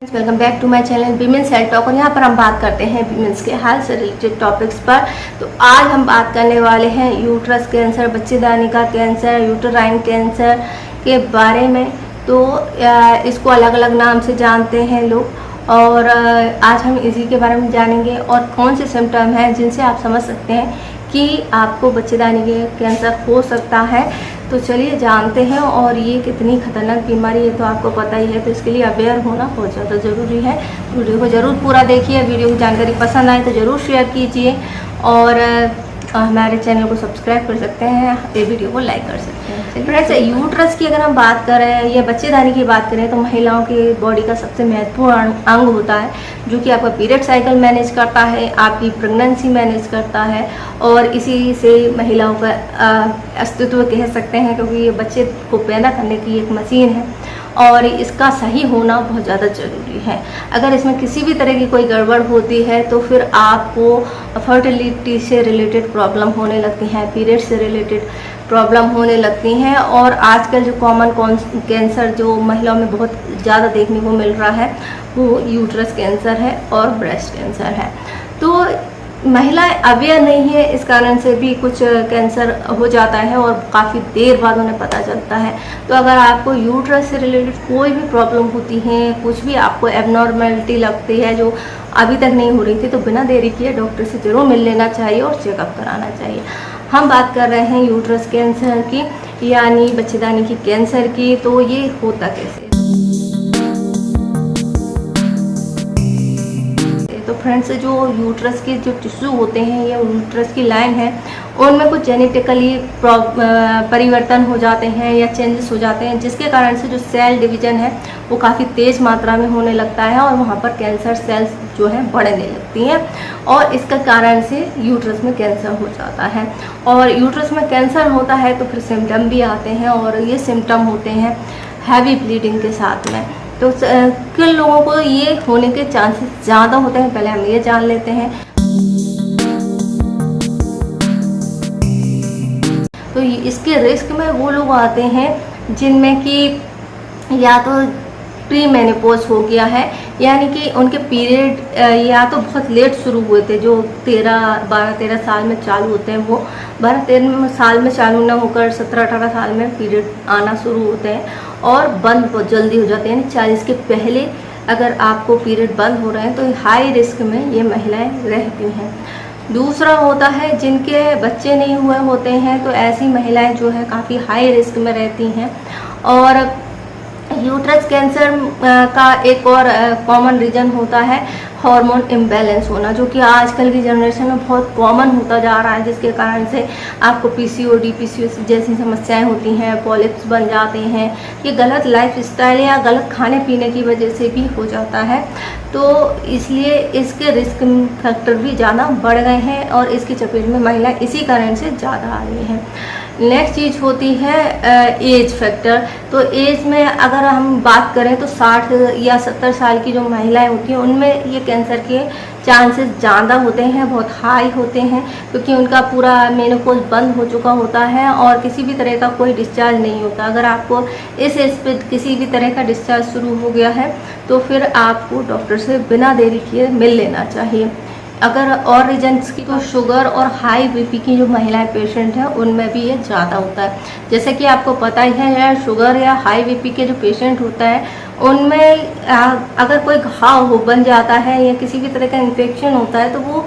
Welcome back to my channel women's health talk. और यहाँ पर हम बात करते हैं वीमेंस के हेल्थ से रिलेटेड टॉपिक्स पर। तो आज हम बात करने वाले हैं यूट्रस कैंसर, बच्चेदानी का कैंसर, यूटराइन कैंसर के बारे में। तो इसको अलग अलग नाम से जानते हैं लोग, और आज हम इसी के बारे में जानेंगे और कौन से सिम्टम हैं जिनसे आप समझ सकते हैं कि आपको बच्चेदानी के कैंसर हो सकता है। तो चलिए जानते हैं। और ये कितनी खतरनाक बीमारी है तो आपको पता ही है, तो इसके लिए अवेयर होना बहुत ज़्यादा ज़रूरी है। वीडियो को ज़रूर पूरा देखिए। वीडियो की जानकारी पसंद आए तो ज़रूर शेयर कीजिए, और हमारे चैनल को सब्सक्राइब कर सकते हैं, ये वीडियो को लाइक कर सकते हैं। फ्रेंड्स, यूट्रस की अगर हम बात करें या बच्चेदानी की बात करें तो महिलाओं के बॉडी का सबसे महत्वपूर्ण अंग होता है, जो कि आपका पीरियड साइकिल मैनेज करता है, आपकी प्रेगनेंसी मैनेज करता है, और इसी से महिलाओं का अस्तित्व कह सकते हैं, क्योंकि ये बच्चे को पैदा करने की एक मशीन है और इसका सही होना बहुत ज़्यादा ज़रूरी है। अगर इसमें किसी भी तरह की कोई गड़बड़ होती है तो फिर आपको फर्टिलिटी से रिलेटेड प्रॉब्लम होने लगती हैं, पीरियड से रिलेटेड प्रॉब्लम होने लगती हैं। और आजकल जो कॉमन कैंसर जो महिलाओं में बहुत ज़्यादा देखने को मिल रहा है वो यूट्रस कैंसर है और ब्रेस्ट कैंसर है। तो महिलाएं अवेयर नहीं है, इस कारण से भी कुछ कैंसर हो जाता है और काफ़ी देर बाद उन्हें पता चलता है। तो अगर आपको यूट्रस से रिलेटेड कोई भी प्रॉब्लम होती है, कुछ भी आपको एबनॉर्मलिटी लगती है जो अभी तक नहीं हो रही थी, तो बिना देरी किए डॉक्टर से ज़रूर मिल लेना चाहिए और चेकअप कराना चाहिए। हम बात कर रहे हैं यूट्रस कैंसर की, यानी बच्चेदानी की कैंसर की। तो ये होता कैसे? तो फ्रेंड्स, जो यूट्रस के जो टिश्यू होते हैं या यूट्रस की लाइन है, उनमें कुछ जेनेटिकली परिवर्तन हो जाते हैं या चेंजेस हो जाते हैं, जिसके कारण से जो सेल डिवीजन है वो काफ़ी तेज़ मात्रा में होने लगता है और वहाँ पर कैंसर सेल्स जो है बढ़ने लगती हैं, और इसका कारण से यूट्रस में कैंसर हो जाता है। और यूट्रस में कैंसर होता है तो फिर सिम्टम भी आते हैं, और ये सिम्टम होते हैं हैवी ब्लीडिंग के साथ में। तो किन लोगों को ये होने के चांसेस ज़्यादा होते हैं, पहले हम ये जान लेते हैं। तो इसके रिस्क में वो लोग आते हैं जिनमें कि या तो प्री मेनोपॉज हो गया है, यानी कि उनके पीरियड या तो बहुत लेट शुरू हुए थे, जो 12-13 साल में चालू होते हैं, वो 12-13 साल में चालू ना होकर 17-18 साल में पीरियड आना शुरू होते हैं, और बंद बहुत जल्दी हो जाते हैं, यानी 40 के पहले अगर आपको पीरियड बंद हो रहे हैं तो हाई रिस्क में ये महिलाएं रहती हैं। दूसरा होता है जिनके बच्चे नहीं हुए होते हैं, तो ऐसी महिलाएं जो है काफ़ी हाई रिस्क में रहती हैं। और यूट्रस कैंसर का एक और कॉमन रीज़न होता है हार्मोन इम्बैलेंस होना, जो कि आजकल की जनरेशन में बहुत कॉमन होता जा रहा है, जिसके कारण से आपको पीसीओडी, पीसीओएस जैसी समस्याएं होती हैं, पॉलिप्स बन जाते हैं। ये गलत लाइफस्टाइल या गलत खाने पीने की वजह से भी हो जाता है। तो इसलिए इसके रिस्क फैक्टर भी ज़्यादा बढ़ गए हैं और इसकी चपेट में महिलाएं इसी कारण से ज़्यादा आ रही हैं। नेक्स्ट चीज़ होती है एज फैक्टर। तो एज में अगर हम बात करें तो 60 या 70 साल की जो महिलाएं होती हैं उनमें ये कैंसर के चांसेस ज़्यादा होते हैं, बहुत हाई होते हैं, क्योंकि उनका पूरा मेनोपॉज बंद हो चुका होता है और किसी भी तरह का कोई डिस्चार्ज नहीं होता। अगर आपको इस एज पे किसी भी तरह का डिस्चार्ज शुरू हो गया है तो फिर आपको डॉक्टर से बिना देरी किए मिल लेना चाहिए। अगर और रीजन्स की तो शुगर और हाई बीपी की जो महिलाएं पेशेंट हैं उनमें भी ये ज़्यादा होता है। जैसे कि आपको पता ही है, या शुगर या हाई बीपी के जो पेशेंट होता है उनमें अगर कोई घाव हो बन जाता है या किसी भी तरह का इन्फेक्शन होता है तो वो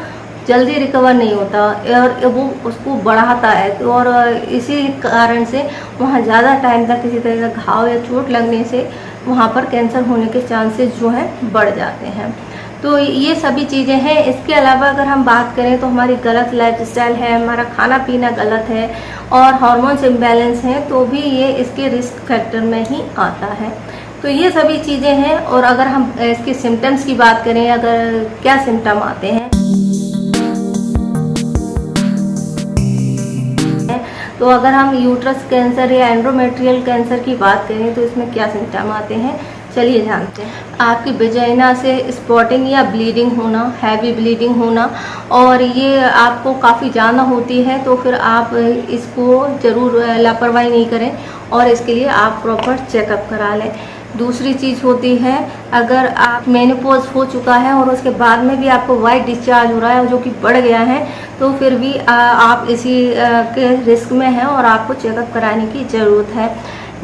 जल्दी रिकवर नहीं होता और वो उसको बढ़ाता है, और इसी कारण से वहाँ ज़्यादा टाइम तक किसी तरह का घाव या चोट लगने से वहाँ पर कैंसर होने के चांसेस जो हैं बढ़ जाते हैं। तो ये सभी चीज़ें हैं। इसके अलावा अगर हम बात करें तो हमारी गलत लाइफस्टाइल है, हमारा खाना पीना गलत है और हार्मोन्स इम्बैलेंस हैं, तो भी ये इसके रिस्क फैक्टर में ही आता है। तो ये सभी चीज़ें हैं। और अगर हम इसके सिम्टम्स की बात करें, अगर क्या सिम्टम आते हैं, तो अगर हम यूट्रस कैंसर या एंडोमेट्रियल कैंसर की बात करें तो इसमें क्या सिम्टम आते हैं, चलिए जानते हैं। आपकी वेजाइना से स्पॉटिंग या ब्लीडिंग होना, हैवी ब्लीडिंग होना, और ये आपको काफ़ी ज़्यादा होती है, तो फिर आप इसको ज़रूर लापरवाही नहीं करें और इसके लिए आप प्रॉपर चेकअप करा लें। दूसरी चीज़ होती है, अगर आप मेनोपॉज हो चुका है और उसके बाद में भी आपको वाइट डिस्चार्ज हो रहा है जो कि बढ़ गया है, तो फिर भी आप इसी के रिस्क में हैं और आपको चेकअप कराने की ज़रूरत है।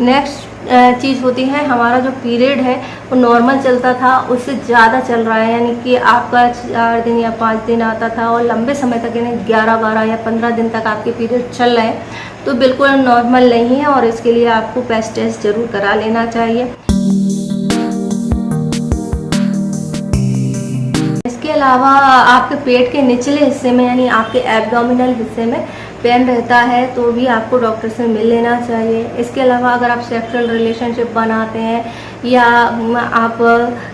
नेक्स्ट चीज़ होती है, हमारा जो पीरियड है वो नॉर्मल चलता था, उससे ज़्यादा चल रहा है, यानी कि आपका 4 दिन या 5 दिन आता था और लंबे समय तक यानी 11, 12 या 15 दिन तक आपके पीरियड चल रहे हैं, तो बिल्कुल नॉर्मल नहीं है और इसके लिए आपको पैच टेस्ट ज़रूर करा लेना चाहिए। इसके अलावा आपके पेट के निचले हिस्से में यानी आपके एब्डोमिनल हिस्से में पेन रहता है तो भी आपको डॉक्टर से मिल लेना चाहिए। इसके अलावा अगर आप सेक्सुअल रिलेशनशिप बनाते हैं या आप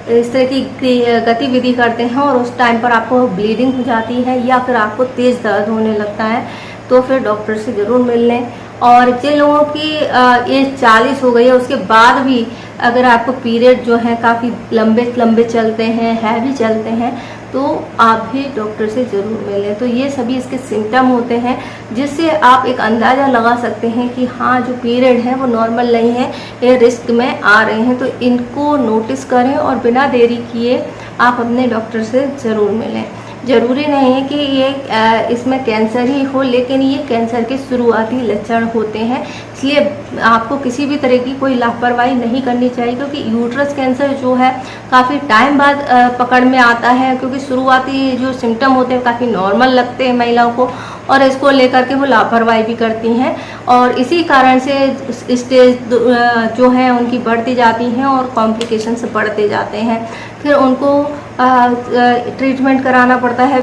इस तरह की गतिविधि करते हैं और उस टाइम पर आपको ब्लीडिंग हो जाती है या फिर आपको तेज़ दर्द होने लगता है, तो फिर डॉक्टर से ज़रूर मिल लें। और जिन लोगों की एज 40 हो गई है उसके बाद भी अगर आपको पीरियड जो है काफ़ी लंबे चलते हैं, हैवी चलते हैं, तो आप भी डॉक्टर से ज़रूर मिलें। तो ये सभी इसके सिम्टम होते हैं जिससे आप एक अंदाज़ा लगा सकते हैं कि हाँ, जो पीरियड है वो नॉर्मल नहीं है, ये रिस्क में आ रहे हैं। तो इनको नोटिस करें और बिना देरी किए आप अपने डॉक्टर से ज़रूर मिलें। ज़रूरी नहीं है कि ये इसमें कैंसर ही हो, लेकिन ये कैंसर के शुरुआती लक्षण होते हैं, इसलिए आपको किसी भी तरह की कोई लापरवाही नहीं करनी चाहिए, क्योंकि यूट्रस कैंसर जो है काफ़ी टाइम बाद पकड़ में आता है, क्योंकि शुरुआती जो सिम्टम होते हैं काफ़ी नॉर्मल लगते हैं महिलाओं को और इसको लेकर के वो लापरवाही भी करती हैं और इसी कारण से स्टेज जो है उनकी बढ़ती जाती हैं और कॉम्प्लिकेशंस बढ़ते जाते हैं। फिर उनको ट्रीटमेंट कराना पड़ता है।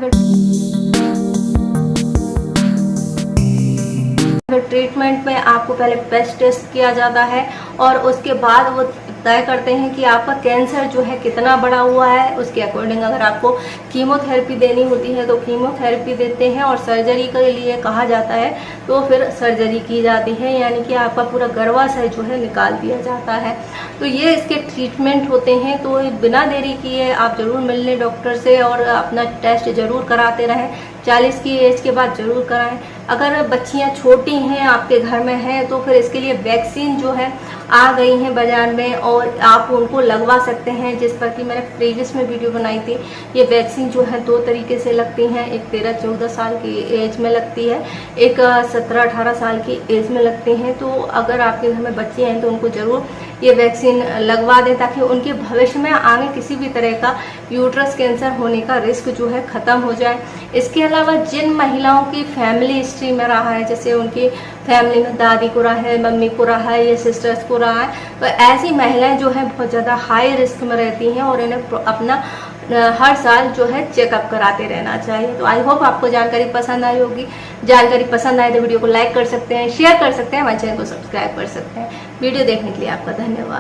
ट्रीटमेंट में आपको पहले पैच टेस्ट किया जाता है और उसके बाद वो तय करते हैं कि आपका कैंसर जो है कितना बड़ा हुआ है। उसके अकॉर्डिंग अगर आपको कीमोथेरेपी देनी होती है तो कीमोथेरेपी देते हैं और सर्जरी के लिए कहा जाता है तो फिर सर्जरी की जाती है, यानी कि आपका पूरा गर्भाशय जो है निकाल दिया जाता है। तो ये इसके ट्रीटमेंट होते हैं। तो बिना देरी किए आप ज़रूर मिल लें डॉक्टर से और अपना टेस्ट ज़रूर कराते रहें। 40 की एज के बाद ज़रूर कराएं। अगर बच्चियां छोटी हैं, आपके घर में हैं, तो फिर इसके लिए वैक्सीन जो है आ गई हैं बाज़ार में और आप उनको लगवा सकते हैं, जिस पर कि मैंने प्रीवियस में वीडियो बनाई थी। ये वैक्सीन जो है 2 तरीके से लगती हैं, एक 13-14 साल की एज में लगती है, एक 17-18 साल की एज में लगती हैं। तो अगर आपके घर में बच्चे हैं तो उनको ज़रूर ये वैक्सीन लगवा दें ताकि उनके भविष्य में आगे किसी भी तरह का यूट्रस कैंसर होने का रिस्क जो है ख़त्म हो जाए। इसके अलावा जिन महिलाओं की फैमिली हिस्ट्री में रहा है, जैसे उनकी फैमिली में दादी को रहा है, मम्मी को रहा है या सिस्टर्स को रहा है, तो ऐसी महिलाएं जो है बहुत ज़्यादा हाई रिस्क में रहती हैं और इन्हें अपना हर साल जो है चेकअप कराते रहना चाहिए। तो आई होप आपको जानकारी पसंद आई होगी। जानकारी पसंद आए तो वीडियो को लाइक कर सकते हैं, शेयर कर सकते हैं, हमारे चैनल को सब्सक्राइब कर सकते हैं। वीडियो देखने के लिए आपका धन्यवाद।